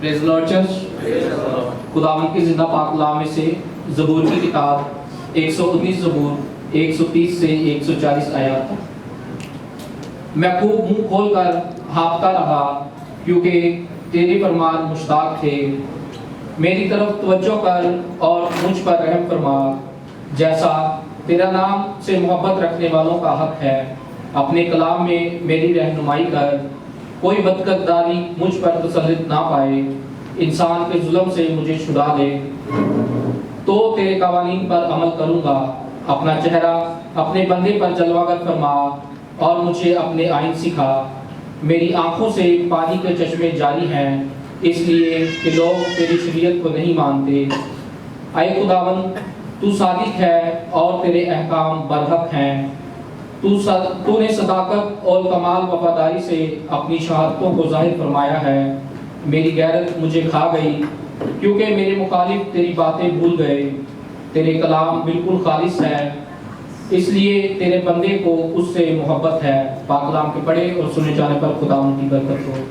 پریز lord church. خداوند کی زندہ پاک کلام میں سے زبور کی کتاب 119 زبور 130 سے 140 آیات تک. میں خوب منہ کھول کر ہانپتا رہا کیونکہ تیری فرمان مشتاق تھے. میری طرف توجہ کر اور مجھ پر رحم فرما. جیسا تیرا نام سے محبت رکھنے والوں کا حق ہے، اپنے کلام میں میری رہنمائی کر. کوئی بدکرداری مجھ پر تسلط نہ پائے، انسان کے ظلم سے مجھے چھڑا لے. تو تیرے قوانین پر عمل کروں گا. اپنا چہرہ اپنے بندے پر جلوہ گر فرما اور مجھے اپنے آئین سکھا. میری آنکھوں سے پانی کے چشمے جاری ہیں، اس لیے کہ لوگ تیری شریعت کو نہیں مانتے. اے خداوند، تو صادق ہے اور تیرے احکام برحق ہیں. تو نے صداقت اور کمال وفاداری سے اپنی شہادتوں کو ظاہر فرمایا ہے. میری غیرت مجھے کھا گئی کیونکہ میرے مخالف تیری باتیں بھول گئے. تیرے کلام بالکل خالص ہے، اس لیے تیرے بندے کو اس سے محبت ہے. پاک کلام کے پڑھے اور سنے جانے پر خدا ان کی برکت ہو.